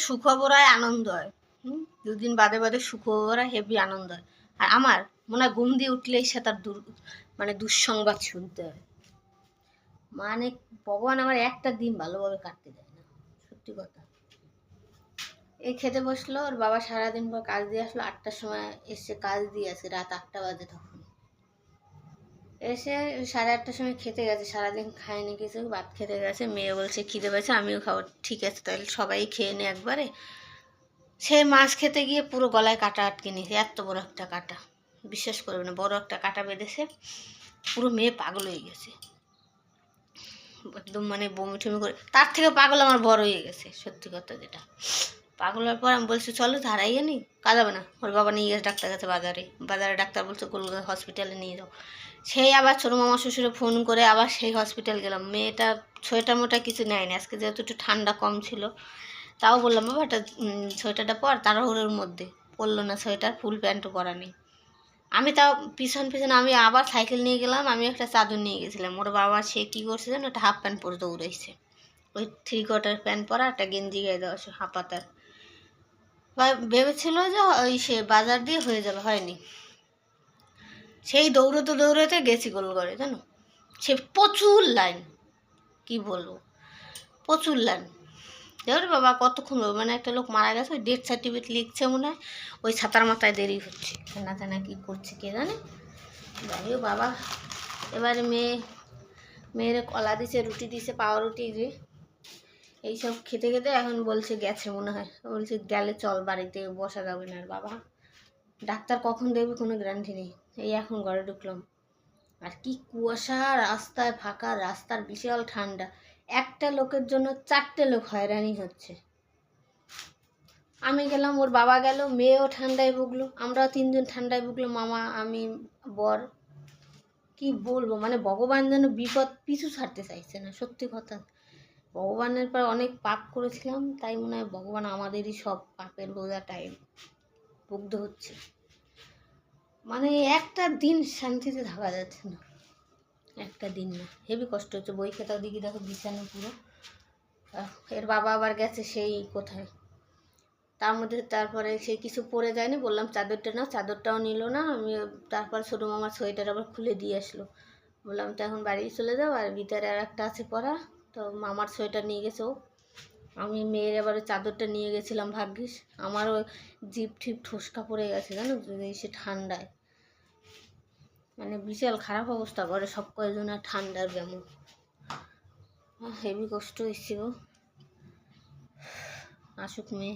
সুখবর হয়, আনন্দ হয়। 2 দিন বাদে বাদে সুখবর হয়, হেভি আনন্দ হয়। আর আমার মনে হয় ঘুম দিয়ে উঠলেই সে তার দুঃসংবাদ শুনতে হয়। মানে ভগবান আমার একটা দিন ভালোভাবে কাটতে দেয় না, সত্যি কথা। এই খেতে বসলো, ওর বাবা সারাদিন পর কাজ দিয়ে আসলো, 8টার সময় এসে কাজ দিয়ে আসে, রাত 8টা বাজে তখন। এসে 8:30টার সময় খেতে গেছে, সারাদিন খায়নি কিছু, ভাত খেতে গেছে। মেয়ে বলছে খিদে পেয়েছে, আমিও খাবো। ঠিক আছে তাহলে সবাই খেয়ে নে একবারে। সে মাছ খেতে গিয়ে পুরো গলায় কাটা আটকে নিয়েছে, এত বড় একটা কাটা, বিশ্বাস করবে না, বড় একটা কাটা বেঁধেছে। পুরো মেয়ে পাগল হয়ে গেছে, একদম মানে বমি টমি করে। তার থেকে পাগল আমার বড় হয়ে গেছে, সত্যি কথা যেটা। পাগল হওয়ার পর আমি বলছি চলো ধারাইয়ে নি, কাঁদাবে না। ওর বাবা নিয়ে গেছে ডাক্তার কাছে, বাজারে ডাক্তার বলছে কলকাতা হসপিটালে নিয়ে যাও। সেই আবার ছোটো মামা শ্বশুরে ফোন করে আবার সেই হসপিটাল গেলাম। মেয়েটা সোয়েটার মোটা কিছু নেয়নি, আজকে যেহেতু একটু ঠান্ডা কম ছিল। তাও বললাম বাবা একটা সোয়েটারটা পর, তাড়াহুড়োর মধ্যে পরলো না সোয়েটার, ফুল প্যান্টও পরা নেই। আমি তাও পিছন আমি আবার সাইকেল নিয়ে গেলাম, আমি একটা চাদর নিয়ে গেছিলাম। ওর বাবা সে কী করছে যেন, একটা হাফ প্যান্ট পরে দৌড়াইছে, ওই 3/4 প্যান্ট পরা, একটা গেঞ্জি গায়ে দেওয়া, হাঁপাতার। ভেবেছিল যে ওই সে বাজার দিয়ে হয়ে যাবে, হয়নি। সেই দৌড়তে দৌড়তে গেছি গোলঘরে, জানো। সে প্রচুর লাইন, কি বলবো, প্রচুর লাইন। দেখো বাবা কতক্ষণ, মানে একটা লোক মারা গেছে, ওই ডেথ সার্টিফিকেট লিখছে মনে হয়, ওই ছাতার মাথায় দেরি হচ্ছে, না জানা কী করছে কে জানে। যাইও বাবা, এবারে মেয়েরে কলা দিছে, রুটি দিছে, পাওয়া রুটি দিয়ে এইসব খেতে খেতে এখন বলছে গেছে মনে হয়। বলছে গেলে চল, বাড়িতে বসা যাবে না আর বাবা, ডাক্তার কখন দেখবে কোনো গ্যারান্টি নেই। এই এখন ঘরে ঢুকলাম, আর কি কুয়াশা, রাস্তায় ফাঁকা, রাস্তার বিশাল ঠান্ডা। একটা লোকের জন্য 4টে লোক হয়রানি হচ্ছে। আমি গেলাম, ওর বাবা গেল, মেয়েও ঠান্ডায় ভুগলো, আমরাও 3জন ঠান্ডায় ভুগলো, মামা, আমি, বর। কি বলবো, মানে ভগবান যেন বিপদ পিছু ছাড়তে চাইছে না, সত্যি কথা। ভগবানের পর অনেক পাপ করেছিলাম, তাই মনে হয় ভগবান আমাদেরই সব পাপের বোঝাটাই মুগ্ধ হচ্ছে। মানে একটা দিন শান্তিতে থাকা যাচ্ছে না, একটা দিন না, হেবি কষ্ট হচ্ছে। বই খাতাও দিকে দেখো বিছানো পুরো। এর বাবা আবার গেছে সেই কোথায়, তার মধ্যে তারপরে সে কিছু পরে যায়নি, বললাম চাদরটা নাও, চাদরটাও নিল না। আমি তারপর ছোটো মামার সোয়েটার আবার খুলে দিয়ে আসলো, বললাম তো এখন বাড়ি চলে যাও, আর ভিতরে আর একটা আছে পরা। তো মামার সোয়েটার নিয়ে গেছে ও। আমি মেয়ের এবারে চাদরটা নিয়ে গেছিলাম, ভাগ্যিস। আমারও জিপ ঠিপ ঠোসকা পড়ে গেছে জানো, সে ঠান্ডায়, মানে বিশাল খারাপ অবস্থা করে সব কয়েকজনের ঠান্ডার ব্যামো, হেভি কষ্ট হয়েছিল। আসুক মেয়ে।